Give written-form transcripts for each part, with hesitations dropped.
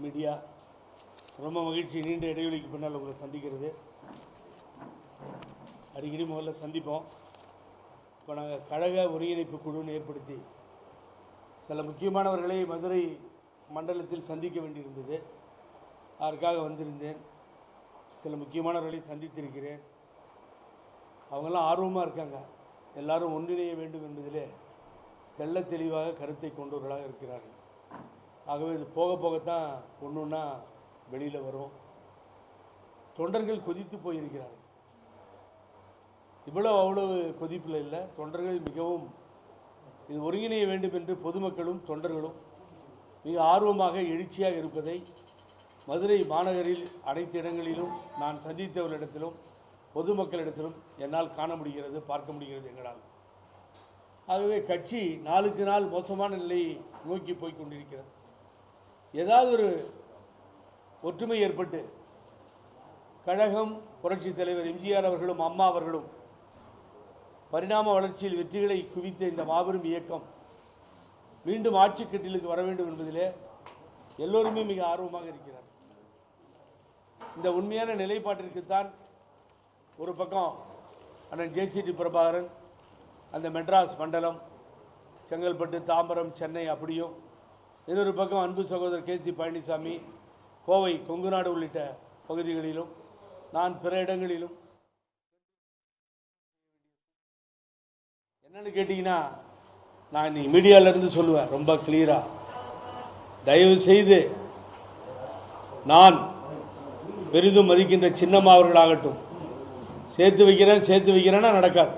Media, ரொம்ப மகிழ்ச்சி. நீண்ட இடைவெளிக்கு பின்னால் உங்களை சந்திக்கிறது. அடிக்கடி முதல்ல சந்திப்போம். இப்போ நாங்கள் கழக ஒருங்கிணைப்பு குழுன்னு ஏற்படுத்தி சில முக்கியமானவர்களை மதுரை மண்டலத்தில் சந்திக்க வேண்டியிருந்தது. அதற்காக வந்திருந்தேன். சில முக்கியமானவர்களை சந்தித்திருக்கிறேன். அவங்கெல்லாம் ஆர்வமாக இருக்காங்க. எல்லாரும் ஒன்றிணைய வேண்டும் என்பதிலே தெள்ள தெளிவாக கருத்தை கொண்டவர்களாக இருக்கிறார்கள். ஆகவே இது போக போகத்தான் ஒன்று ஒன்றா வெளியில் வரும். தொண்டர்கள் கொதித்து போயிருக்கிறார்கள். அவ்வளவு கொதிப்பில் இல்லை. தொண்டர்கள் மிகவும் இது ஒருங்கிணைய வேண்டும் என்று பொதுமக்களும் தொண்டர்களும் மிக ஆர்வமாக எழுச்சியாக இருப்பதை மதுரை மாநகரில் அனைத்து இடங்களிலும் நான் சந்தித்தவர்களிடத்திலும் பொதுமக்களிடத்திலும் என்னால் காண முடிகிறது, பார்க்க முடிகிறது எங்களால். ஆகவே கட்சி நாளுக்கு நாள் மோசமான நிலையை நோக்கி போய் கொண்டிருக்கிறது. ஏதாவது ஒரு ஒற்றுமை ஏற்பட்டு கழகம், புரட்சித் தலைவர் எம்ஜிஆர் அவர்களும் அம்மா அவர்களும் பரிணாம வளர்ச்சியில் வெற்றிகளை குவித்த இந்த மாபெரும் இயக்கம் மீண்டும் ஆட்சி கட்டிலுக்கு வர வேண்டும் என்பதிலே எல்லோருமே மிக ஆர்வமாக இருக்கிறார். இந்த உண்மையான நிலைப்பாட்டிற்குத்தான் ஒரு பக்கம் அண்ணன் ஜேசிடி பிரபாகரன் அந்த மெட்ராஸ் மண்டலம், செங்கல்பட்டு, தாம்பரம், சென்னை அப்படியும், இன்னொரு பக்கம் அன்பு சகோதரர் கேசி பழனிசாமி கோவை, கொங்குநாடு உள்ளிட்ட பகுதிகளிலும், நான் பிற இடங்களிலும். என்னன்னு கேட்டிங்கன்னா, நான் இன்னைக்கு மீடியாவிலேருந்து சொல்லுவேன் ரொம்ப கிளியராக, தயவு செய்து நான் பெரிதும் மதிக்கின்ற சின்னம்மா அவர்களாகட்டும், சேர்த்து வைக்கிறேன்னா நடக்காது.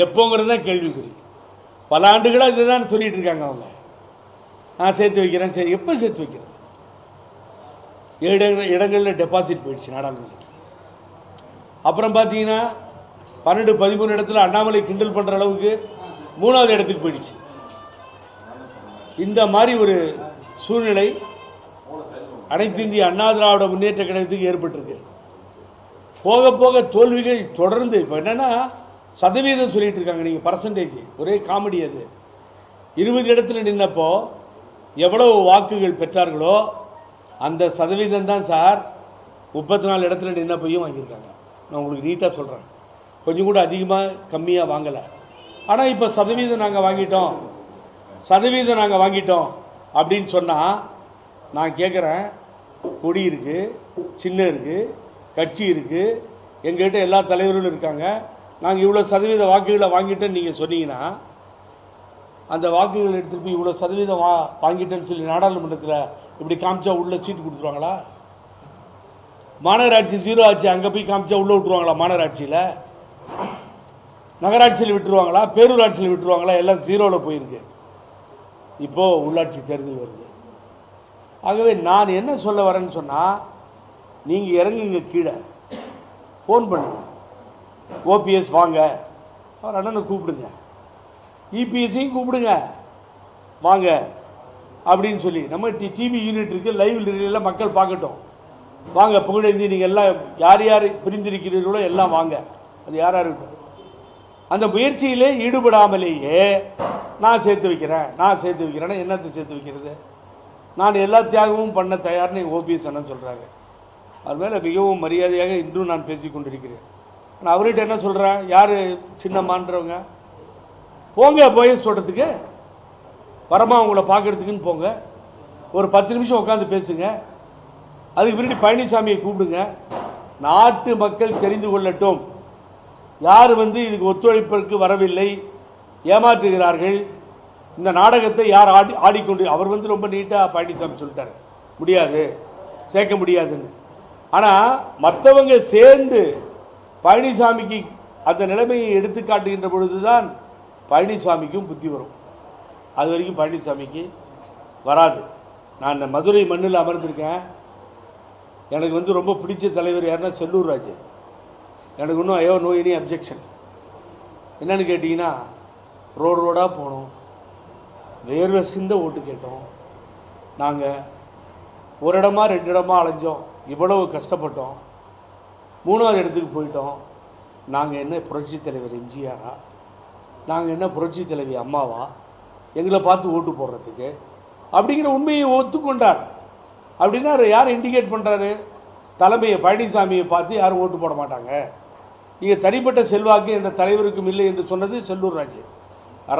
எப்போங்கிறது தான் கேள்விக்குறி. பல ஆண்டுகளாக இதை தான் சொல்லிகிட்டு இருக்காங்க அவங்க. நான் சேர்த்து வைக்கிறேன், சரி, எப்போ சேர்த்து வைக்கிறது? 7 இடங்களில் டெபாசிட் போயிடுச்சு நாடாளுமன்றத்தில். அப்புறம் பார்த்தீங்கன்னா 12, 13 இடத்துல அண்ணாமலை கிண்டல் பண்ணுற அளவுக்கு 3வது இடத்துக்கு போயிடுச்சு. இந்த மாதிரி ஒரு சூழ்நிலை அனைத்து இந்திய அண்ணா திராவிட முன்னேற்ற கழகத்துக்கு ஏற்பட்டிருக்கு. போக போக தோல்விகள் தொடர்ந்து. இப்போ என்னென்னா சதவீதம் சொல்லிட்டு இருக்காங்க, நீங்கள் பர்சன்டேஜ், ஒரே காமெடி. அது 20 இடத்துல நின்னப்போ எவ்வளவு வாக்குகள் பெற்றார்களோ அந்த சதவீதம் தான் சார் 34 இடத்துல நின்னப்பையும் வாங்கியிருக்காங்க. நான் உங்களுக்கு நீட்டாக சொல்கிறேன், கொஞ்சம் கூட அதிகமாக கம்மியாக வாங்கலை. ஆனால் இப்போ சதவீதம் நாங்கள் வாங்கிட்டோம் அப்படின்னு சொன்னால், நான் கேட்குறேன், கொடி இருக்குது, சின்ன இருக்குது, கட்சி இருக்குது, எங்கள்கிட்ட எல்லா தலைவர்களும் இருக்காங்க, நாங்கள் இவ்வளோ சதவீத வாக்குகளை வாங்கிட்டோன்னு நீங்கள் சொன்னீங்கன்னா, அந்த வாக்குகள் எடுத்துகிட்டு போய் இவ்வளோ சதவீதம் வாங்கிட்டேன்னு சொல்லி நாடாளுமன்றத்தில் இப்படி காமிச்சா உள்ளே சீட்டு கொடுத்துருவாங்களா? மாநகராட்சி 0 ஆச்சு, அங்கே போய் காமிச்சா உள்ளே விட்டுருவாங்களா? மாநகராட்சியில், நகராட்சியில் விட்டுருவாங்களா? பேரூராட்சியில் விட்டுருவாங்களா? எல்லாம் 0வில் போயிருக்கு. இப்போது உள்ளாட்சி தேர்தல் வருது. ஆகவே நான் என்ன சொல்ல வரேன்னு சொன்னால், நீங்கள் இறங்குங்க, கீழே ஃபோன் பண்ணுங்க, ஓபிஎஸ் வாங்க, அவர் அண்ணனை கூப்பிடுங்க, இபிஎஸ்ஸையும் கூப்பிடுங்க, வாங்க அப்படின்னு சொல்லி. நம்ம டிவி யூனிட் இருக்குது, லைவ் எல்லாம் மக்கள் பார்க்கட்டும். வாங்க, புகழேந்தி, நீங்கள் எல்லாம் யார் யார் பிரிந்திருக்கிறீர்களோ எல்லாம் வாங்க. அது யாராக இருக்கட்டும். அந்த முயற்சியிலே ஈடுபடாமலேயே நான் சேர்த்து வைக்கிறேன்னா என்னத்தை சேர்த்து வைக்கிறது? நான் எல்லா தியாகமும் பண்ண தயார்னு ஓபிஎஸ் அண்ணன் சொல்கிறாங்க. அது மேலே மிகவும் மரியாதையாக இன்றும் நான் பேசி கொண்டிருக்கிறேன். நான் அவர்கிட்ட என்ன சொல்கிறேன், யார் சின்னம்மான்றவங்க, போங்க போயஸ் தோட்டத்துக்கு, வரமா உங்களை பார்க்குறதுக்குன்னு போங்க, ஒரு 10 நிமிஷம் உட்காந்து பேசுங்க. அதுக்கு முன்னாடி பழனிசாமியை கூப்பிடுங்க. நாட்டு மக்கள் தெரிந்து கொள்ளட்டும், யார் இதுக்கு ஒத்துழைப்பிற்கு வரவில்லை, ஏமாற்றுகிறார்கள், இந்த நாடகத்தை யார் ஆடிக்கொண்டு. அவர் ரொம்ப நீட்டாக பழனிசாமி சொல்லிட்டார், முடியாது, சேர்க்க முடியாதுன்னு. ஆனால் மற்றவங்க சேர்ந்து பழனிசாமிக்கு அந்த நிலைமையை எடுத்து காட்டுகின்ற பொழுது தான் பழனிசாமிக்கும் புத்தி வரும். அது வரைக்கும் பழனிசாமிக்கு வராது. நான் இந்த மதுரை மண்ணில் அமர்ந்திருக்கேன். எனக்கு ரொம்ப பிடிச்ச தலைவர் யாருன்னா செல்லூர் ராஜு. எனக்கு இன்னும் நோ எனி அப்ஜெக்ஷன். என்னென்னு கேட்டிங்கன்னா, ரோடாக போனோம், வேர்வை சிந்த ஓட்டு கேட்டோம், நாங்கள் ஒரு இடமா 2 இடமா அலைஞ்சோம், இவ்வளவு கஷ்டப்பட்டோம், 3வது இடத்துக்கு போயிட்டோம். நாங்கள் என்ன புரட்சித் தலைவர் எம்ஜிஆரா? நாங்கள் என்ன புரட்சித் தலைவி அம்மாவா எங்களை பார்த்து ஓட்டு போடுறதுக்கு? அப்படிங்கிற உண்மையை ஒத்துக்கொண்டார். அப்படின்னா யார் இண்டிகேட் பண்ணுறாரு? தலைமையை பழனிசாமியை பார்த்து யாரும் ஓட்டு போட மாட்டாங்க. இங்கே தனிப்பட்ட செல்வாக்கு எந்த தலைவருக்கும் இல்லை என்று சொன்னது செல்லூர் ராஜு.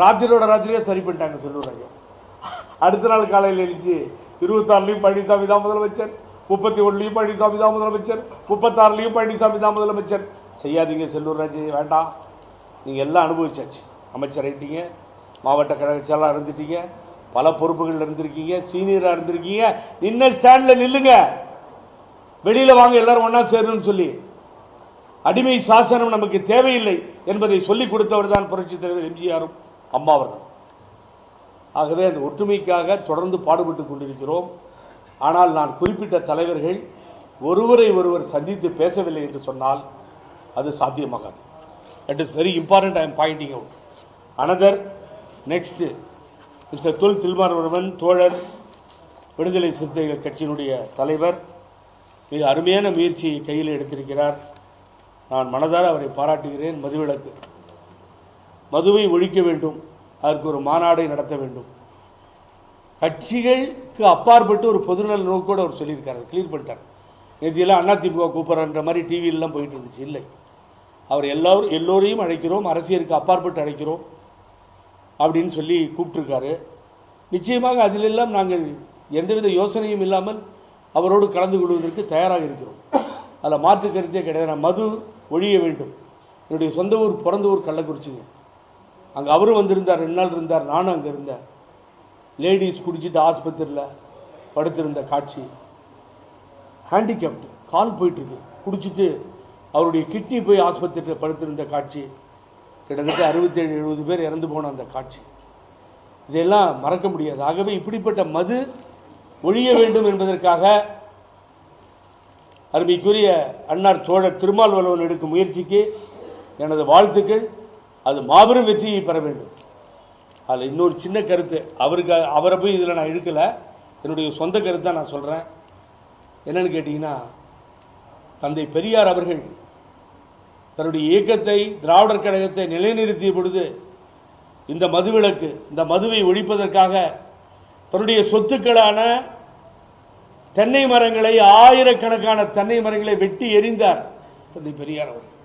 ராத்திரியோட ராத்திரியாக சரி பண்ணிட்டாங்க செல்லூர் ராஜு. அடுத்த நாள் காலையில் எழுச்சி 26லையும் பழனிசாமி தான் முதலமைச்சர், 31லையும் பழனிசாமி தான் முதலமைச்சர், 36லையும் பழனிசாமி தான் முதலமைச்சர். செய்யாதீங்க செல்லூர் ராஜு, வேண்டாம். நீங்கள் எல்லாம் அனுபவிச்சாச்சு. அமைச்சர் ஆகிட்டீங்க, மாவட்ட கழக செயலாளர் இருந்துட்டீங்க, பல பொறுப்புகள் இருந்திருக்கீங்க, சீனியராக இருந்திருக்கீங்க. நின்ன ஸ்டாண்டில் நில்லுங்க, வெளியில் வாங்க எல்லாரும் ஒன்றா சேரணும்னு சொல்லி. அடிமை சாசனம் நமக்கு தேவையில்லை என்பதை சொல்லிக் கொடுத்தவர் தான் புரட்சித் தலைவர் எம்ஜிஆரும் அம்மா அவர்கள். ஆகவே அந்த ஒற்றுமைக்காக தொடர்ந்து பாடுபட்டு கொண்டிருக்கிறோம். ஆனால் நான் குறிப்பிட்ட தலைவர்கள் ஒருவரை ஒருவர் சந்தித்து பேசவில்லை என்று சொன்னால் அது சாத்தியமாகாது. That is very important. I am pointing out. Another next mister Thol Thirumavalavan தோழர், விடுதலை சிறுத்தைகள் கட்சியினுடைய தலைவர், மிக அருமையான முயற்சியை கையில் எடுத்திருக்கிறார். நான் மனதார அவரை பாராட்டுகிறேன். மதுவிலக்கு, மதுவை ஒழிக்க வேண்டும், அதற்கு ஒரு மாநாடை நடத்த வேண்டும். கட்சிகளுக்கு அப்பாற்பட்டு ஒரு பொதுநல நோக்கோடு அவர் சொல்லியிருக்காரு, கிளியர் பண்ணிட்டார். நேற்றையெல்லாம் அதிமுக கூப்பிட்றன்ற மாதிரி டிவியிலலாம் போயிட்டு இருந்துச்சு. இல்லை, அவர் எல்லோரையும் அழைக்கிறோம், அரசியலுக்கு அப்பாற்பட்டு அழைக்கிறோம் அப்படின்னு சொல்லி கூப்பிட்டுருக்காரு. நிச்சயமாக அதிலெல்லாம் நாங்கள் எந்தவித யோசனையும் இல்லாமல் அவரோடு கலந்து கொள்வதற்கு தயாராக இருக்கிறோம். அதில் மாற்று கருத்தே கிடையாது. நான் மது ஒழிய வேண்டும். என்னுடைய சொந்த ஊர், பிறந்த ஊர் கள்ளக்குறிச்சிங்க. அங்கே அவரும் வந்திருந்தார், 2 நாள் இருந்தார், நானும் அங்கே இருந்தேன். லேடிஸ் குடிச்சிட்டு ஆஸ்பத்திரியில் படுத்திருந்த காட்சி, ஹேண்டிகேப்டு, கால் போயிட்டுருக்கு, குடிச்சிட்டு அவருடைய கிட்னி போய் ஆஸ்பத்திரியில் படுத்திருந்த காட்சி, கிட்டத்தட்ட 67-70 பேர் இறந்து போன அந்த காட்சி, இதெல்லாம் மறக்க முடியாது. ஆகவே இப்படிப்பட்ட மது ஒழிய வேண்டும் என்பதற்காக அருமைக்குரிய அன்னார் தோழர் திருமாவளவன் எடுக்கும் முயற்சிக்கு எனது வாழ்த்துக்கள். அது மாபெரும் வெற்றியை பெற வேண்டும். அதில் இன்னொரு சின்ன கருத்து, அவரை போய் இதில் நான் இழுக்கலை, என்னுடைய சொந்த கருத்தை நான் சொல்கிறேன். என்னென்னு கேட்டிங்கன்னா, தந்தை பெரியார் அவர்கள் தன்னுடைய இயக்கத்தை, திராவிடர் கழகத்தை நிலைநிறுத்திய பொழுது இந்த மதுவிலக்கு, இந்த மதுவை ஒழிப்பதற்காக தன்னுடைய சொத்துக்களான தென்னை மரங்களை, ஆயிரக்கணக்கான தென்னை மரங்களை வெட்டி எறிந்தார் தந்தை பெரியார் அவர்கள்.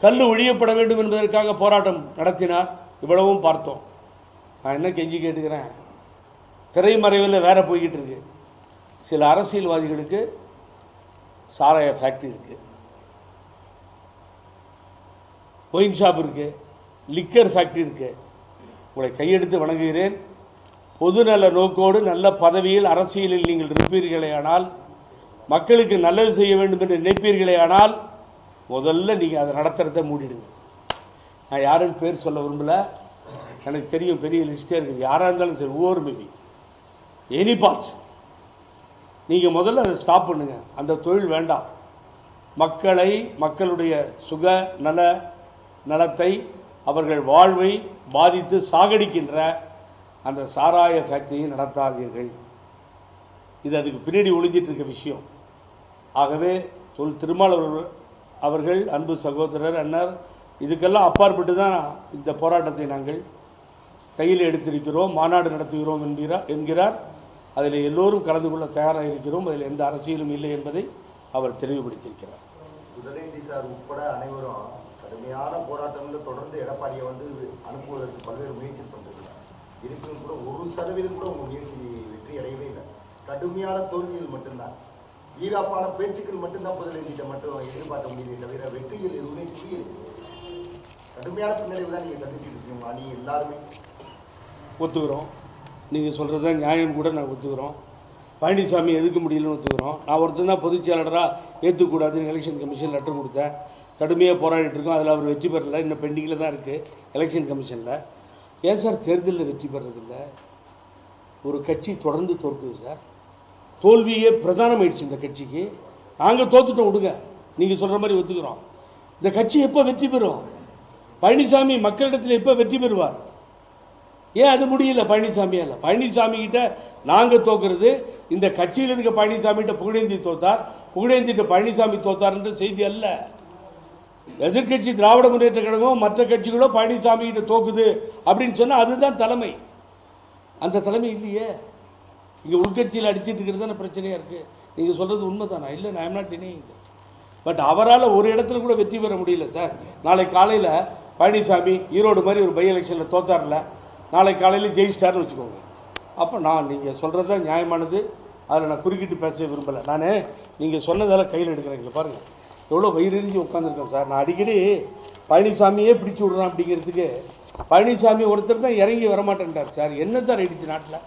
கல் ஒழியப்பட வேண்டும் என்பதற்காக போராட்டம் நடத்தினார். இவ்வளவும் பார்த்தோம். நான் என்ன கெஞ்சி கேட்டுக்கிறேன், திரைமறைவில் வேற போய்கிட்டு இருக்கு. சில அரசியல்வாதிகளுக்கு சாராய ஃபேக்ட்ரி இருக்குது, ஒயின் ஷாப் இருக்குது, லிக்கர் ஃபேக்ட்ரி இருக்குது. உங்களை கையெடுத்து வணங்குகிறேன். பொதுநல நோக்கோடு நல்ல பதவியில் அரசியலில் நீங்கள் இருப்பீர்களே ஆனால், மக்களுக்கு நல்லது செய்ய வேண்டும் என்று நினைப்பீர்களே ஆனால், முதல்ல நீங்கள் அதை நடத்துகிறத மூடிடுங்க. நான் யாருன்னு பேர் சொல்ல விரும்பலை, எனக்கு தெரியும், பெரிய லிஸ்டே இருக்குது. யாராக இருந்தாலும் சரி, ஒவ்வொரு மேபி எனி பார்ட், நீங்கள் முதல்ல அதை ஸ்டாப் பண்ணுங்கள். அந்த தொழில் வேண்டாம். மக்களை, மக்களுடைய சுக நலத்தை, அவர்கள் வாழ்வை பாதித்து சாகடிக்கின்ற அந்த சாராய ஃபேக்டரியை நடத்தாதீர்கள். இது அதுக்கு பின்னாடி ஒளிஞ்சிட்டு இருக்க விஷயம். ஆகவே திருமாவளவன் அவர்கள், அன்பு சகோதரர் அண்ணர், இதுக்கெல்லாம் அப்பாற்பட்டு தான் இந்த போராட்டத்தை நாங்கள் கையில் எடுத்திருக்கிறோம், மாநாடு நடத்துகிறோம் என்கிறார். அதில் எல்லோரும் கலந்து கொள்ள தயாராக இருக்கிறோம். அதில் எந்த அரசியலும் இல்லை என்பதை அவர் தெளிவுபடுத்தியிருக்கிறார். உதயநிதி சார் உட்பட அனைவரும் கடுமையான போராட்டங்களில் தொடர்ந்து எடப்பாடியை அனுப்புவதற்கு பல்வேறு முயற்சி பண்ணிருக்காங்க. இருப்பினும் கூட 1% கூட உங்கள் முயற்சி வெற்றி அடையவே இல்லை. கடுமையான தோல்விகள் மட்டும்தான், ஈராப்பான பேச்சுக்கள் மட்டும்தான் முதலீட்டை மட்டும் எதிர்பார்க்க முடியவே தவிர வெற்றிகள் எதுவுமே புரியலை. கடுமையான பின்னடைவு தான் நீங்கள் சந்திச்சுட்டு இருக்கீங்க. அணி எல்லாருமே ஒத்துக்கிறோம். நீங்கள் சொல்கிறது தான் நியாயம் கூட நான் ஒத்துக்கிறோம். பழனிசாமி எதுக்க முடியலன்னு ஒத்துக்கிறோம். நான் ஒருத்தர் தான் பொதுச் செயலாளராக ஏற்றுக்கூடாதுன்னு எலெக்ஷன் கமிஷன் லெட்டர் கொடுத்தேன். கடுமையாக போராடிட்டு இருக்கோம். அதில் அவர் வெற்றி பெறலை, இன்னும் பெண்டிங்கில் தான் இருக்குது எலெக்ஷன் கமிஷனில். ஏன் சார் தேர்தலில் வெற்றி பெறதில்லை? ஒரு கட்சி தொடர்ந்து தோற்குது சார். தோல்வியே பிரதானமாயிடுச்சு இந்த கட்சிக்கு. நாங்கள் தோற்றுட்டோம், விடுங்க. நீங்கள் சொல்கிற மாதிரி ஒத்துக்கிறோம். இந்த கட்சி எப்போ வெற்றி பெறும்? பழனிசாமி மக்களிடத்தில் எப்போ வெற்றி பெறுவார்? ஏன் அது முடியல பழனிசாமியால்? பழனிசாமி கிட்ட நாங்கள் தோக்குறது, இந்த கட்சியில் இருக்க பழனிசாமிகிட்ட புகழேந்தி தோத்தார், புகழேந்திட்ட பழனிசாமி தோத்தார்ன்ற செய்தி அல்ல. எதிர்கட்சி திராவிட முன்னேற்ற கழகம் மற்ற கட்சிகளோ பழனிசாமி கிட்ட தோக்குது அப்படின்னு சொன்னால் அதுதான் தலைமை. அந்த தலைமை இல்லையே. இங்கே உள்கட்சியில் அடிச்சிட்டு இருக்கிறது தானே பிரச்சனையாக இருக்குது. நீங்கள் சொல்கிறது உண்மை தானா? இல்லை, நான் எம் நாட் டினையிங். பட் அவரால் ஒரு இடத்துல கூட வெற்றி பெற முடியல சார். நாளை காலையில் பழனிசாமி ஈரோடு மாதிரி ஒரு பை எலெக்ஷனில் தோத்தாரில்ல, நாளை காலையில் ஜெயிச்சிட்டார்னு வச்சுக்கோங்க. அப்போ நான் நீங்கள் சொல்கிறது தான் நியாயமானது, அதில் நான் குறுக்கிட்டு பேச விரும்பலை. நான் நீங்கள் சொன்னதால் கையில் எடுக்கிறேன். இங்கே பாருங்கள் எவ்வளோ வயிறறிஞ்சு உட்காந்துருக்கேன் சார். நான் அடிக்கடி பழனிசாமியே பிடிச்சி விட்றான் அப்படிங்கிறதுக்கு பழனிசாமி ஒருத்தர் தான் இறங்கி வரமாட்டேன்றார் சார். என்ன சார் ஆயிடுச்சு நாட்டில்?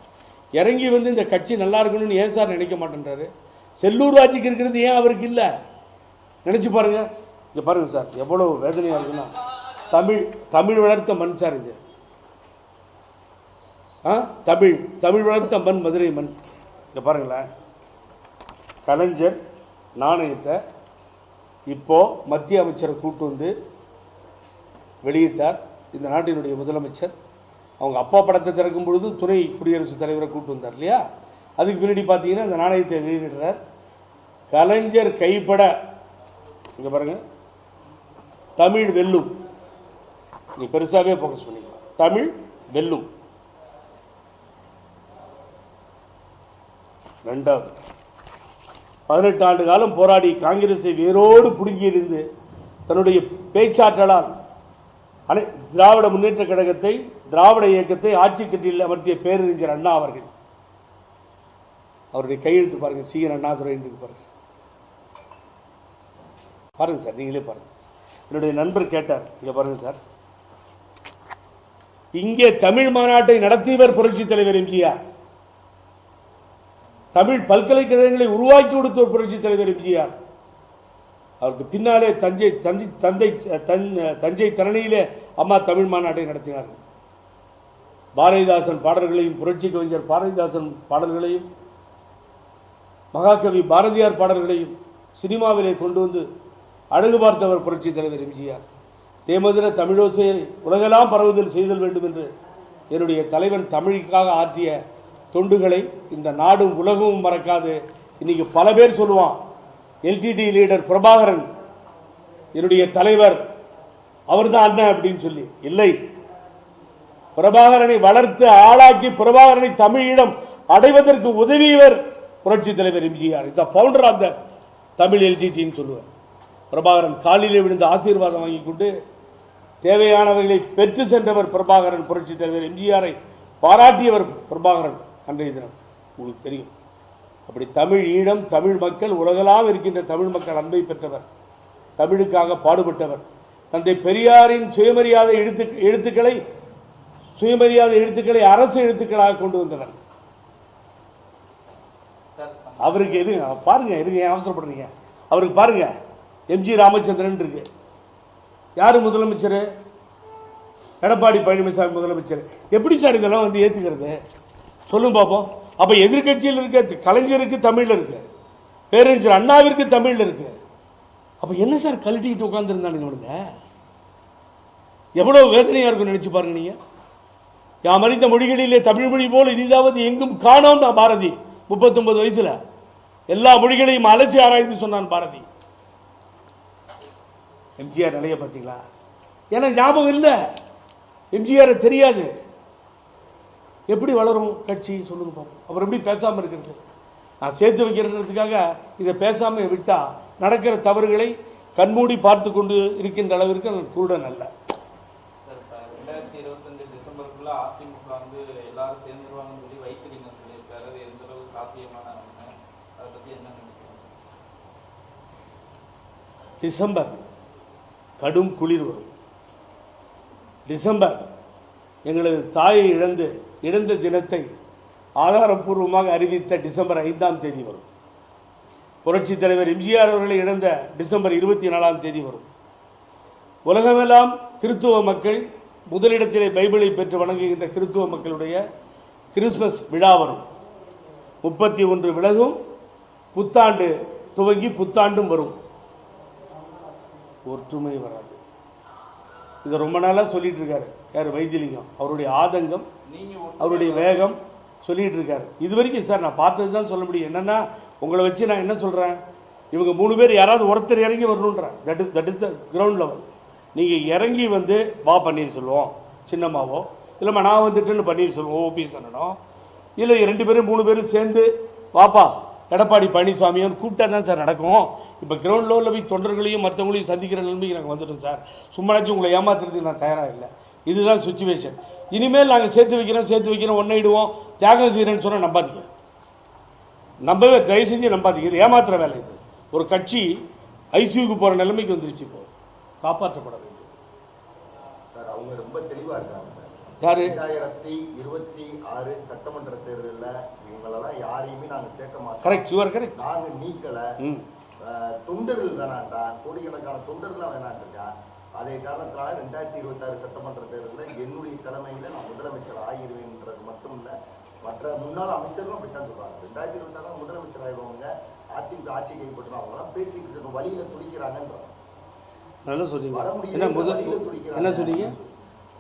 இறங்கி வந்து இந்த கட்சி நல்லா இருக்கணும்னு ஏன் சார் நினைக்க மாட்டேன்றாரு? செல்லூர் ராஜுக்கு இருக்கிறது ஏன் அவருக்கு இல்லை? நினச்சி பாருங்கள். இங்கே பாருங்கள் சார், எவ்வளோ வேதனையாக இருக்குன்னா, தமிழ் வளர்த்த மண் சார் இது. தமிழ் வளர்த்த மண் மதுரை மண். இங்கே பாருங்களேன், கலைஞர் நாணயத்தை இப்போது மத்திய அமைச்சரை கூட்டு வந்து வெளியிட்டார். இந்த நாட்டினுடைய முதலமைச்சர் அவங்க அப்பா படத்தை திறக்கும் பொழுது துணை குடியரசுத் தலைவரை கூட்டு வந்தார் இல்லையா? அதுக்கு பின்னாடி பார்த்தீங்கன்னா இந்த நாணயத்தை வெளியிடுறார். கலைஞர் கைப்பட இங்கே பாருங்கள், தமிழ் வெல்லும். நீ பெருசாகவே ஃபோக்கஸ் பண்ணிக்கலாம். தமிழ் வெல்லும். ரெண்டாவது, 18 ஆண்டு காலம் போராடி காங்கிரஸை வேரோடு புடுங்கியிருந்து தன்னுடைய பேச்சாற்றலால் திராவிட முன்னேற்ற கழகத்தை, திராவிட இயக்கத்தை ஆட்சி கட்டில் அமர்த்திய பேரறிஞர் அண்ணா அவர்கள். அவருடைய கையெழுத்து பாருங்க, சி.என். அண்ணாதுரை பாருங்க. பாருங்க சார், நீங்களே பாருங்க. என்னுடைய நண்பர் கேட்டார், இங்க பாருங்க சார், இங்கே தமிழ் மாநாட்டை நடத்தியவர் புரட்சி தலைவர் எம்ஜிஆர். தமிழ் பல்கலைக்கழகங்களை உருவாக்கி கொடுத்தவர் புரட்சி தலைவர் எம்ஜிஆர். அவருக்கு பின்னாலே தஞ்சை தரணியிலே அம்மா தமிழ் மாநாட்டை நடத்தினார்கள். பாரதிதாசன் பாடல்களையும், புரட்சி கவிஞர் பாரதிதாசன் பாடல்களையும், மகாகவி பாரதியார் பாடல்களையும் சினிமாவிலே கொண்டு வந்து அழகு பார்த்தவர் புரட்சி தலைவர் எம்ஜிஆர். தேமதுர தமிழோசையை உலகெல்லாம் பரவுதல் செய்தல் வேண்டும் என்று என்னுடைய தலைவன் தமிழுக்காக ஆற்றிய தொண்டுகளை இந்த நாடும் உலகமும் மறக்காது. இன்னைக்கு பல பேர் சொல்லுவான், எல்டிடி லீடர் பிரபாகரன் என்னுடைய தலைவர், அவர் தான் அண்ணன் அப்படின்னு சொல்லி. இல்லை, பிரபாகரனை வளர்த்து ஆளாக்கி பிரபாகரனை தமிழீழம் அடைவதற்கு உதவியவர் புரட்சி தலைவர் MGR. Is the founder of the Tamil எல்டிடின்னு சொல்லுவார். பிரபாகரன் காலிலே விழுந்து ஆசீர்வாதம் வாங்கி கொண்டு தேவையானவர்களை பெற்று சென்றவர் பிரபாகரன். புரட்சி தலைவர் எம்ஜிஆரை பாராட்டியவர் பிரபாகரன். அன்றைய தினம் உங்களுக்கு தெரியும். அப்படி தமிழ் ஈழம், தமிழ் மக்கள், உலகெல்லாம் இருக்கின்ற தமிழ் மக்கள் அன்பை பெற்றவர், தமிழுக்காக பாடுபட்டவர். தந்தை பெரியாரின் சுயமரியாதை எழுத்துக்களை அரசு எழுத்துக்களாக கொண்டு வந்தவர். அவருக்கு எது பாருங்க, எதுங்க அவசரப்படுறீங்க? அவருக்கு பாருங்க, எம்ஜி ராமச்சந்திரன் இருக்கு. யார் முதலமைச்சர்? எடப்பாடி பழனிசாமி முதலமைச்சர். எப்படி சார் இதெல்லாம் வந்து ஏற்றுக்கிறது? சொல்லுங்க பார்ப்போம். அப்போ எதிர்கட்சியில் இருக்க கலைஞருக்கு தமிழில் இருக்கு, பேரறிஞர் அண்ணாவிற்கு தமிழில் இருக்கு. அப்போ என்ன சார் கழட்டிக்கிட்டு உட்காந்துருந்தானுங்க? எவ்வளோ வேதனையாக இருக்கும் நினைச்சு பாருங்க. நீங்கள் யாம் அறிந்த மொழிகளிலே தமிழ் மொழி போல் இனிதாவது எங்கும் காணோம் தான் பாரதி. 39 வயசுல எல்லா மொழிகளையும் அலசி ஆராய்ந்து சொன்னான் பாரதி. எம்ஜிஆர் நிலைய பார்த்தீங்களா? ஏன்னா ஞாபகம் இல்லை, எம்ஜிஆரை தெரியாது. எப்படி வளரும் கட்சி சொல்லுங்க பார்ப்போம். அப்புறம் எப்படி பேசாமல் இருக்கிறது? நான் சேர்த்து வைக்கிறதுக்காக இதை பேசாமல் விட்டால் நடக்கிற தவறுகளை கண்மூடி பார்த்து கொண்டு இருக்கின்ற அளவிற்கு நான் குருடன் அல்ல. 2025 டிசம்பருக்குள்ள அதிமுக வந்து எல்லாரும் சேர்ந்துருவாங்கன்னு சொல்லி வைத்திலிங்கம் சொல்லியிருக்காரு. அது எந்த அளவு சாத்தியமான? அதை பற்றி என்ன நினைக்கிறீங்க? டிசம்பர் கடும் குளிர் வரும். டிசம்பர் எங்களது தாயை இழந்த தினத்தை ஆதாரப்பூர்வமாக அறிவித்த டிசம்பர் 5ஆம் தேதி வரும். புரட்சி தலைவர் எம்ஜிஆர் அவர்களை இழந்த டிசம்பர் 24ஆம் தேதி வரும். உலகமெல்லாம் கிறித்துவ மக்கள் முதலிடத்திலே பைபிளை பெற்று வணங்குகின்ற கிறித்துவ மக்களுடைய கிறிஸ்மஸ் விழா வரும். 31 விலகும், புத்தாண்டு துவங்கி புத்தாண்டும் வரும். ஒற்றுமை வராது. இதை ரொம்ப நாளாக சொல்லிட்டு இருக்காரு யார்? வைத்திலிங்கம். அவருடைய ஆதங்கம், அவருடைய வேகம் சொல்லிட்டு இருக்காரு. இது வரைக்கும் சார் நான் பார்த்தது தான் சொல்ல முடியும். என்னென்னா, உங்களை வச்சு நான் என்ன சொல்கிறேன், இவங்க 3 பேர் யாராவது ஒருத்தர் இறங்கி வரணுன்றேன். That is the ground level. நீங்கள் இறங்கி வந்து வா பன்னீர்செல்வம் சின்னம்மாவோ இல்லைம்மா நான் வந்துட்டுன்னு பன்னீர்செல்வம் ஓபிஎஸ் அண்ணனோ இல்லை 2 பேரும் 3 பேரும் சேர்ந்து வாப்பா எடப்பாடி பழனிசாமியும் கூப்பிட்டா தான் சார் நடக்கும். இப்போ கிரவுண்ட் லெவலில் போய் தொண்டர்களையும் மற்றவங்களையும் சந்திக்கிற நிலைமைக்கு நாங்கள் வந்துட்டோம் சார். சும்மாச்சும் உங்களை ஏமாத்துறதுக்கு நான் தயாராக இல்லை. இதுதான் சுச்சுவேஷன். இனிமேல் நாங்கள் சேர்த்து வைக்கிறோம் ஒன்றிடுவோம் தியாகம் செய்கிறேன்னு சொன்னால் நம்பாதீங்க. நம்பவே தயவு செஞ்சு நம்பாதீங்க. இது ஏமாத்துற வேலை. இது ஒரு கட்சி ஐசியூக்கு போகிற நிலைமைக்கு வந்துருச்சு. இப்போ காப்பாற்றப்பட வேண்டும் சார். அவங்க ரொம்ப தெளிவாக இருக்காங்க சார். யாரு? 2026 சட்டமன்ற தேர்தலில் இவங்களெல்லாம் யாரையுமே நாங்கள் சேர்க்க மாட்டோம். Correct, your correct. நாங்கள் நீக்கலை. தொண்டர்கள் வேணாண்டா, கோடிக்கணக்கான தொண்டர்கள்லாம் வேணான்ருக்கா. அதே காரணத்தினால 2026 சட்டமன்ற தேர்தலில் என்னுடைய தலைமையில் நான் முதலமைச்சர் ஆகிடுவேன்றது மட்டும் இல்லை, மற்ற முன்னாள் அமைச்சர்களும் அப்படித்தான் சொல்றாங்க. 2026 முதலமைச்சர் ஆகிடுவாங்க, அதிமுக ஆட்சி கைப்பற்றணும். அவங்களாம் பேசிக்கிட்டு இருக்க வழியில துடிக்கிறாங்கன்றாங்க. நல்லா சொல்றீங்க. வர முடியல, வழியில துடிக்கிறாங்க. என்ன சொன்னீங்க?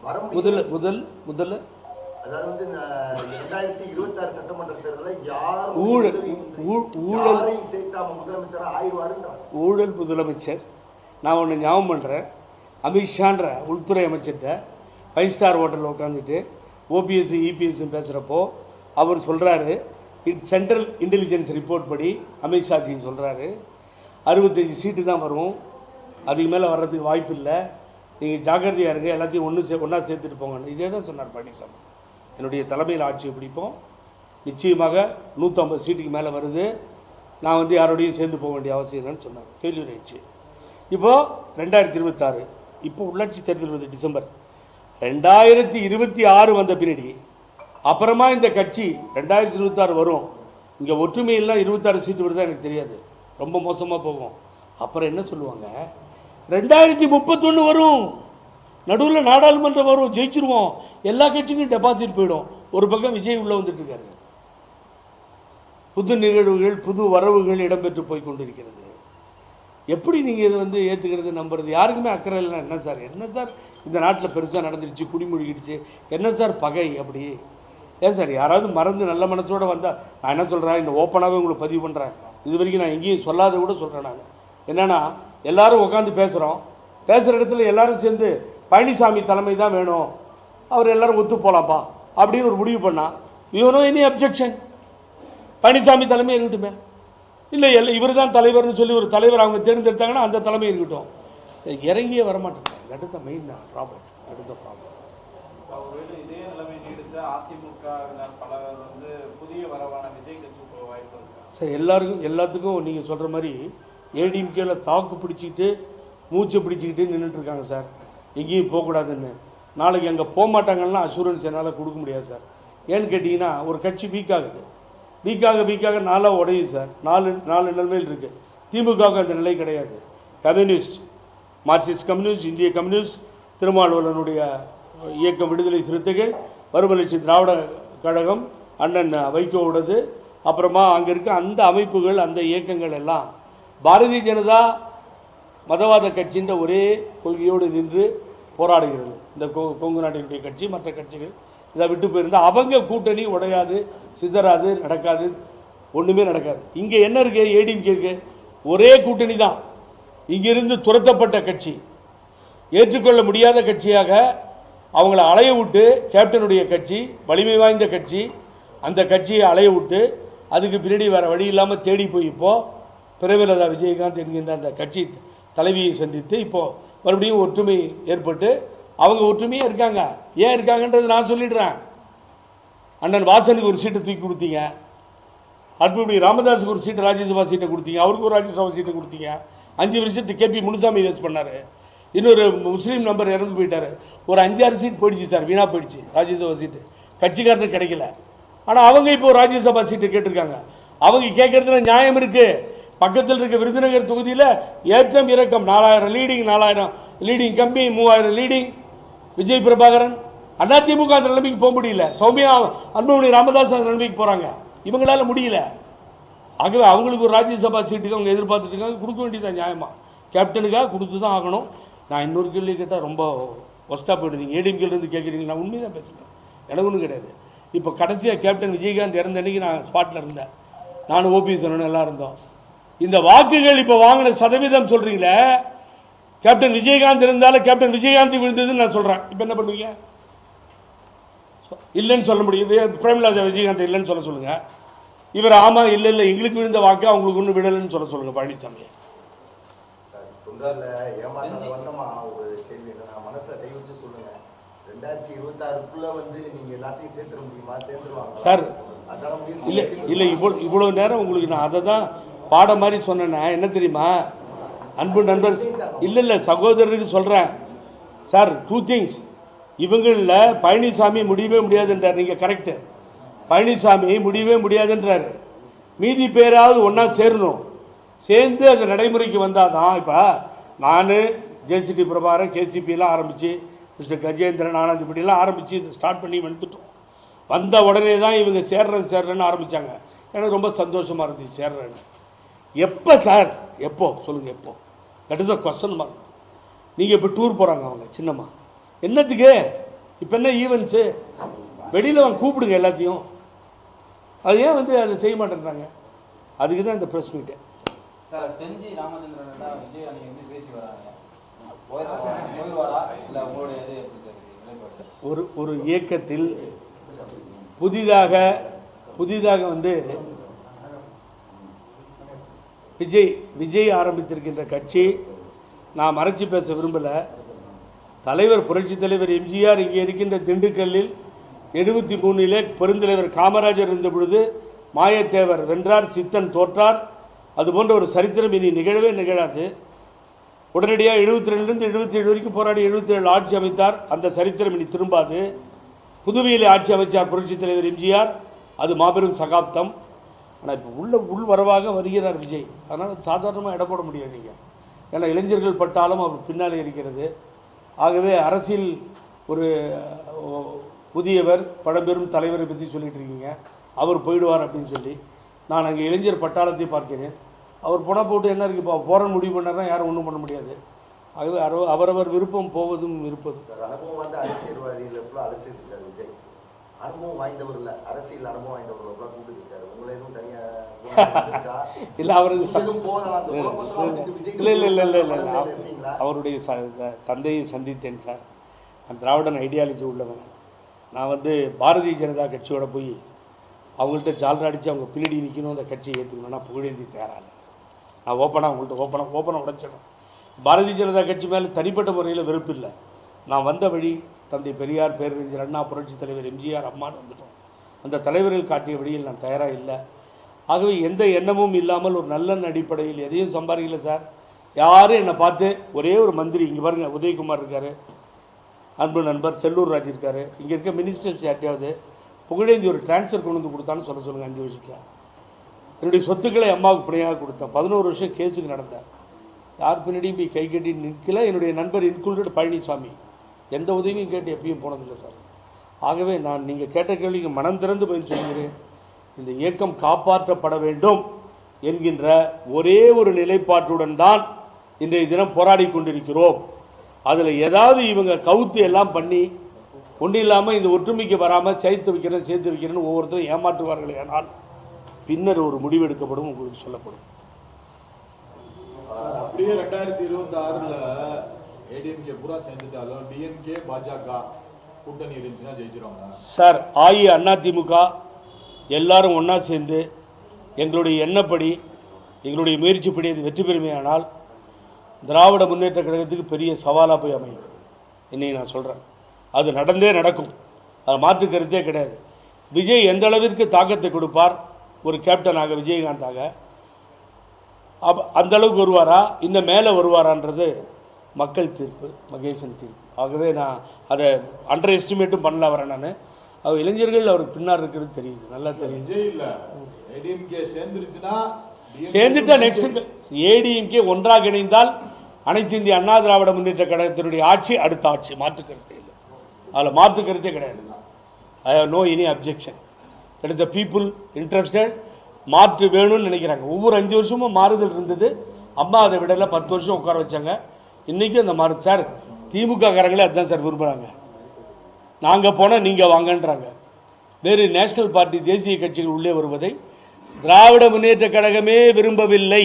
வர முடியல. முதல்ல அதாவது 2026 சட்டமன்ற தேர்தலில் யார் ஊழல் சேர்த்தாம முதலமைச்சர் ஆயிடுவாருன்றாங்க. ஊழல் முதலமைச்சர். நான் ஒன்று ஞாபகம் பண்ணுறேன். அமித்ஷான்ற உள்துறை அமைச்சர்கிட்ட 5 ஸ்டார் ஹோட்டலில் உட்காந்துட்டு ஓபிஎஸ் இபிஎஸ் பேசுகிறப்போ அவர் சொல்கிறாரு, சென்ட்ரல் இன்டெலிஜென்ஸ் ரிப்போர்ட் படி அமித்ஷாஜி சொல்கிறாரு 65 சீட்டு தான் வரும், அதுக்கு மேலே வர்றதுக்கு வாய்ப்பு இல்லை, நீங்கள் ஜாக்கிரதையாக இருங்க, எல்லாத்தையும் ஒன்றா சேர்த்துட்டு போங்கன்னு. இதே தான் சொன்னார் பழனிசாமி. என்னுடைய தலைமையில் ஆட்சியை பிடிப்போம், நிச்சயமாக 150 சீட்டுக்கு மேலே வருது, நான் யாரோடையும் சேர்ந்து போக வேண்டிய அவசியம் இல்லைன்னு சொன்னார். ஃபெயில்யூர் ஆயிடுச்சு. இப்போது 2026 இப்போ உள்ளாட்சி தேர்தல் வந்து டிசம்பர் 2026 வந்த பின்னாடி அப்புறமா இந்த கட்சி 2026 வரும். இங்கே ஒற்றுமையெல்லாம் 26 சீட்டு வருதா எனக்கு தெரியாது, ரொம்ப மோசமாக போகும். அப்புறம் என்ன சொல்லுவாங்க, 2031 வரும், நடுவில் நாடாளுமன்றம் வரும், ஜெயிச்சிருவோம், எல்லா கட்சிக்கும் டெபாசிட் போயிடும். ஒரு பக்கம் விஜய் உள்ளே வந்துட்டு இருக்காரு. புது நிகழ்வுகள் புது வரவுகள் இடம்பெற்று போய் கொண்டிருக்கிறது. எப்படி நீங்கள் இதை ஏற்றுக்கிறது நம்புறது? யாருக்குமே அக்கறை இல்லைன்னா என்ன சார்? என்ன சார் இந்த நாட்டில் பெருசாக நடந்துருச்சு, குடிமொழிக்கிடுச்சு, என்ன சார் பகை? அப்படி ஏன் சார் யாராவது மறந்து நல்ல மனசோடு வந்தால், நான் என்ன சொல்கிறேன், இந்த ஓப்பனாகவே உங்களுக்கு பதிவு பண்ணுறேன், இது வரைக்கும் நான் எங்கேயும் சொல்லாத கூட சொல்கிறேன். நான் என்னென்னா, எல்லோரும் உட்காந்து பேசுகிற இடத்துல எல்லோரும் சேர்ந்து பழனிசாமி தலைமை தான் வேணும், அவர் எல்லோரும் ஒத்து போகலாம்ப்பா அப்படின்னு ஒரு முடிவு பண்ணால், யூனோ எனி அப்ஜெக்ஷன், பழனிசாமி தலைமை இருக்கட்டுமே, இல்லை இவர் தான் தலைவர்னு சொல்லி ஒரு தலைவர் அவங்க தேர்ந்தெடுத்தாங்கன்னா அந்த தலைமை இருக்கட்டும். இறங்கியே வரமாட்டேங்க. அடுத்த மெயின் ப்ராப்ளம், அடுத்த ப்ராப்ளம். ஒருவேளை இதே நிலைமை நீடிச்சா அதிமுக பலர் புதிய வரவான விஜய் கட்சி போக வாய்ப்பு இருக்கு சார். எல்லாத்துக்கும் நீங்கள் சொல்கிற மாதிரி ஏடிஎம்கேல தாக்கு பிடிச்சிக்கிட்டு மூச்சை பிடிச்சிக்கிட்டு நின்றுட்டு இருக்காங்க சார், எங்கேயும் போகக்கூடாதுன்னு. நாளைக்கு அங்கே போக மாட்டாங்கன்னா அஷூரன்ஸ் என்னால் கொடுக்க முடியாது சார். ஏன்னு கேட்டிங்கன்னா, ஒரு கட்சி வீக் ஆகுது, வீக்காக நாளாக உடையுது சார். நாலு நிலைமையில் இருக்குது. திமுகவுக்கு அந்த நிலை கிடையாது. கம்யூனிஸ்ட், மார்க்சிஸ்ட் கம்யூனிஸ்ட், இந்திய கம்யூனிஸ்ட், திருமாவளவனுடைய இயக்கம், விடுதலை சிறுத்தைகள், மறுமலர்ச்சி திராவிட கழகம், அண்ணன் வைகோவுடையது, அப்புறமா அங்கே இருக்க அந்த அமைப்புகள், அந்த இயக்கங்கள் எல்லாம் பாரதிய ஜனதா மதவாத கட்சின்ற ஒரே கொள்கையோடு நின்று போராடுகிறது. இந்த கொங்கு நாட்டினுடைய கட்சி, மற்ற கட்சிகள் இதை விட்டு போயிருந்தால் அவங்க கூட்டணி உடையாது, சிதறாது, நடக்காது, ஒன்றுமே நடக்காது. இங்கே என்ன இருக்குது, ஏடிஎம்கேக்கு ஒரே கூட்டணி தான். இங்கிருந்து துரத்தப்பட்ட கட்சி, ஏற்றுக்கொள்ள முடியாத கட்சியாக அவங்கள அலைய விட்டு, கேப்டனுடைய கட்சி வலிமை வாய்ந்த கட்சி, அந்த கட்சியை அலைய விட்டு அதுக்கு பின்னாடி வேறு வழி இல்லாமல் தேடி போய் இப்போது பிரேமலதா விஜயகாந்த் என்கின்ற அந்த கட்சி தலைவியை சந்தித்து இப்போது மறுபடியும் ஒற்றுமை ஏற்பட்டு அவங்க ஒற்றுமையாக இருக்காங்க. ஏன் இருக்காங்கன்றது நான் சொல்லிடுறேன். அண்ணன் வாசனுக்கு ஒரு சீட்டை தூக்கி கொடுத்தீங்க, அற்புதப்படி ராமதாஸுக்கு ஒரு சீட்டு ராஜ்யசபா சீட்டை கொடுத்தீங்க, அவருக்கு ஒரு ராஜ்யசபா சீட்டை கொடுத்தீங்க. 5 வருஷத்துக்கு கேபி முனுசாமி வேஸ்ட் பண்ணார். இன்னொரு முஸ்லீம் நம்பர் இறந்து போயிட்டார். ஒரு 5-6 சீட் போயிடுச்சு சார், வீணாக போயிடுச்சு ராஜ்யசபா சீட்டு, கட்சிக்காரனுக்கு கிடைக்கல. ஆனால் அவங்க இப்போ ராஜ்யசபா சீட்டு கேட்டிருக்காங்க. அவங்க கேட்கறதுல நியாயம் இருக்குது. பக்கத்தில் இருக்க விருதுநகர் தொகுதியில் ஏற்றம் இறக்கம் 4000 லீடிங், 4000 லீடிங் கம்பி, 3000 லீடிங். விஜய் பிரபாகரன் அதிமுக அந்த நிலைமைக்கு போக முடியல. சௌமியா அன்புமணி ராமதாஸ் அந்த நிலைமைக்கு போகிறாங்க, இவங்களால முடியல. ஆகவே அவங்களுக்கு ஒரு ராஜ்யசபா சீட்டுக்கு அவங்க எதிர்பார்த்துட்டு இருக்காங்க. கொடுக்க வேண்டியதான் நியாயமாக, கேப்டனுக்காக கொடுத்து தான் ஆகணும். நான் இன்னொரு கேள்வி கேட்டால் ரொம்ப ஒஸ்ட்டாக போய்டுறீங்க. ஏடிஎம்கேலேருந்து கேட்குறீங்க, நான் உண்மை தான் பேசுகிறேன், எனக்கு ஒன்றும் கிடையாது. இப்போ கடைசியாக கேப்டன் விஜயகாந்த் இறந்த அன்றைக்கி நான் ஸ்பாட்டில் இருந்தேன், நானும் ஓபிஎஸ் எல்லாம் இருந்தோம். இந்த வாக்குகள் இப்போ வாங்கின சதவீதம் சொல்கிறீங்களே, கேப்டன் விஜயகாந்த் இருந்தாலும் கேப்டன் விஜயகாந்த் விழுந்ததுன்னு நான் சொல்கிறேன். இப்போ என்ன பண்ணுவீங்க இல்லைன்னு சொல்ல முடியுது. பிரேமலதா விஜயகாந்த் இல்லைன்னு சொல்ல சொல்லுங்கள். இவர் ஆமாம் இல்லை எங்களுக்கு விழுந்த வாக்கு அவங்களுக்கு ஒன்றும் விடலைன்னு சொல்ல சொல்லுங்கள் பழனிசாமி. சார் தொண்டர்ல ஏமாற்றாத வண்ணமா ஒரு கேள்வி நான் மனசை கை வச்சு சொல்லுங்க. 2026க்குள்ள வந்து நீங்க எல்லாத்தையும் சேர்த்துட முடியுமா? சேர்ந்துருவாங்க சார். அதனால முயற்சி இல்லை இவ்வளோ நேரம் உங்களுக்கு நான் அதை தான் பாடம் மாதிரி சொன்னேன்னா என்ன தெரியுமா, அன்பு நண்பர் இல்லை சகோதரருக்கு சொல்கிறேன் சார். 2 things. இவங்களில் பழனிசாமி முடியவே முடியாதுன்றார். நீங்கள் கரெக்டு, பழனிசாமி முடியவே முடியாதுன்றார். மீதி பேராவது ஒன்றா சேரணும், சேர்ந்து அந்த நடைமுறைக்கு வந்தால் தான். இப்போ நான் ஜேசிடி பிரபாகரன் கேசிபிலாம் ஆரம்பித்து மிஸ்டர் கஜேந்திரன் ஆனந்த் இப்படிலாம் ஆரம்பித்து இதை ஸ்டார்ட் பண்ணி வந்துட்டோம். வந்த உடனே தான் இவங்க சேர்றேன்னு ஆரம்பித்தாங்க. எனக்கு ரொம்ப சந்தோஷமாக இருந்துச்சு சேர்றேன்னு. எப்போ சார், எப்போ சொல்லுங்கள், எப்போ? That is a question mark. நீங்கள் இப்போ டூர் போகிறாங்க அவங்க சின்னம்மா, என்னத்துக்கு? இப்போ என்ன ஈவெண்ட்ஸு? வெளியில் அவங்க கூப்பிடுங்க எல்லாத்தையும். அது ஏன் வந்து அதை செய்ய மாட்டேன்றாங்க? அதுக்கு தான் இந்த ப்ரெஸ் மீட்டு. சார் செஞ்சி ராமச்சந்திரன் விஜய் அணி வந்து பேசி வராங்க, போயிடுவாரா இல்லை உங்களுடைய இது எப்படி சார் நிலைப்பாடு? ஒரு இயக்கத்தில் புதிதாக வந்து விஜய் ஆரம்பித்திருக்கின்ற கட்சி, நான் மறைச்சி பேச விரும்பலை. தலைவர் புரட்சித் தலைவர் எம்ஜிஆர் இங்கே இருக்கின்ற திண்டுக்கல்லில் 73 பெருந்தலைவர் காமராஜர் இருந்த பொழுது மாயத்தேவர் வென்றார், சித்தன் தோற்றார். அதுபோன்ற ஒரு சரித்திரம் இனி நிகழவே நிகழாது. உடனடியாக 72லேருந்து 77 வரைக்கும் போராடி 77 ஆட்சி அமைத்தார். அந்த சரித்திரம் இனி திரும்பாது. புதுவையில் ஆட்சி அமைச்சார் புரட்சித் தலைவர் எம்ஜிஆர், அது மாபெரும் சகாப்தம். ஆனால் இப்போ உள்வரவாக வருகிறார் விஜய். அதனால் சாதாரணமாக இட போட முடியாது நீங்கள். ஏன்னா இளைஞர்கள் பட்டாலும் அவர் பின்னாலே இருக்கிறது. ஆகவே அரசியல் ஒரு புதியவர் பழம்பெரும் தலைவரை பற்றி சொல்லிகிட்டு இருக்கீங்க, அவர் போயிடுவார் அப்படின்னு சொல்லி. நான் அங்கே இளைஞர் பட்டாளத்தை பார்க்கிறேன். அவர் போனால் போட்டு என்ன இருக்குது, இப்போ போகிறன்னு முடிவு பண்ணார்னா யாரும் ஒன்றும் பண்ண முடியாது. ஆகவே அவரவர் விருப்பம் போவதும் இருப்பது. சார் அனுபவம் வந்து அரசியல்வாதிகளை அழைச்சிட்டு இருக்காரு விஜய். அனுபவம் வாய்ந்தவர் இல்லை, அரசியல் அனுபவம் வாய்ந்தவர்களெல்லாம் கூப்பிட்டு இருக்காரு. உங்களை எதுவும் தனியாக இல்லை அவரது இல்லை அவருடைய தந்தையை சந்தித்தேன் சார். நான் திராவிடன் ஐடியாலஜி உள்ளவன். நான் வந்து பாரதிய ஜனதா கட்சியோட போய் அவங்கள்ட்ட ஜால்ரா அடித்து அவங்க பின்னாடி நிற்கணும், அந்த கட்சியை ஏற்றுக்கணும்னா புகழேந்தி தயாராக இல்லை சார். நான் ஓப்பனாக அவங்கள்ட்ட ஓப்பனாக உடைச்சிடறேன். பாரதிய ஜனதா கட்சி மேலே தனிப்பட்ட முறையில் வெறுப்பு இல்லை. நான் வந்த வழி தந்தை பெரியார், பேரறிஞர் அண்ணா, புரட்சித் தலைவர் எம்ஜிஆர், அம்மான்னு வந்துட்டோம். அந்த தலைவர்கள் காட்டிய வழியில் நான் தயாராக இல்லை. ஆகவே எந்த எண்ணமும் இல்லாமல் ஒரு நல்ல அடிப்படையில் எதையும் சம்பாதிக்கல சார். யாரும் என்னை பார்த்து ஒரே ஒரு மந்திரி, இங்கே பாருங்கள் உதயகுமார் இருக்கார், அன்பு நண்பர் செல்லூர் ராஜ் இருக்கார், இங்கே இருக்க மினிஸ்டர்ஸ் யார்ட்டையாவது புகழேந்தி ஒரு டிரான்ஸ்ஃபர் கொண்டு வந்து கொடுத்தான்னு சொல்லுங்கள். 5 வருஷத்தில் என்னுடைய சொத்துக்களை அம்மாவுக்கு பிணையாக கொடுத்தேன். 11 வருஷம் கேஸுக்கு நடந்தேன். யார் பின்னாடியும் போய் கை கட்டி நிற்கல. என்னுடைய நண்பர் இன்க்ளூடட் பழனிசாமி எந்த உதவியும் கேட்டு எப்பயும் போனதில்லை சார். ஆகவே நான் நீங்கள் கேட்ட கேள்விக்கு மனம் திறந்து பதில் சொல்கிறேன். இந்த இயக்கம் காப்பாற்றப்பட வேண்டும் என்கின்ற ஒரே ஒரு நிலைப்பாட்டுடன் தான் இன்றைய தினம் போராடி கொண்டிருக்கிறோம். அதில் ஏதாவது இவங்க கவுத்து எல்லாம் பண்ணி ஒன்றும் இல்லாமல் இந்த ஒற்றுமைக்கு வராமல் சேர்த்து வைக்கிறேன்னு ஒவ்வொருத்தரும் ஏமாற்றுவார்கள். ஆனால் பின்னர் ஒரு முடிவு எடுக்கப்படும், உங்களுக்கு சொல்லப்படும். அப்படியே 2026ல் ஏடிஎம்கே பூரா சேர்ந்துட்டாலும் டிஎம்கே பாஜக கூட்டணி இருந்துச்சுன்னா ஜெயிச்சிருவாங்க சார். அதிமுக எல்லாரும் ஒன்றா சேர்ந்து எங்களுடைய எண்ணப்படி, எங்களுடைய முயற்சிப்படி அது வெற்றி பெறுமையானால் திராவிட முன்னேற்ற கழகத்துக்கு பெரிய சவாலாக போய் அமையும். இன்னைக்கு நான் சொல்கிறேன், அது நடக்கும். அது மாற்று கருத்தே கிடையாது. விஜய் எந்த அளவிற்கு தாக்கத்தை கொடுப்பார் ஒரு கேப்டனாக, விஜயகாந்தாக, அந்த அளவுக்கு வருவாரா, இன்னும் மேலே வருவாரான்றது மக்கள் தீர்ப்பு, மகேசன் தீர்ப்பு. ஆகவே நான் அதை அண்டர் எஸ்டிமேட்டும் பண்ணல வரேன். நான் அவர் இளைஞர்கள் அவருக்கு பின்னால் இருக்கிறது தெரியுது, நல்லா தெரியுது. சேர்ந்துட்டா நெக்ஸ்ட் ஏடிஎம்கே ஒன்றாக இணைந்தால் அனைத்து இந்திய அண்ணா திராவிட முன்னேற்ற கழகத்தினுடைய ஆட்சி அடுத்த ஆட்சி, மாற்று கருத்தே இல்லை. அதில் மாற்று கருத்தே கிடையாது. I have no any objection. That is the people interested. மாற்று வேணும்னு நினைக்கிறாங்க. ஒவ்வொரு 5 வருஷமும் மாறுதல் இருந்தது. அம்மா அதை விடல 10 வருஷம் உட்கார வச்சாங்க. இன்றைக்கும் அந்த மாறுது சார். திமுக காரங்களே அதுதான் சார் விரும்புகிறாங்க. நாங்கள் போனால் நீங்கள் வாங்கன்றாங்க. வேறு நேஷனல் பார்ட்டி தேசிய கட்சிகள் உள்ளே வருவதை திராவிட முன்னேற்ற கழகமே விரும்பவில்லை.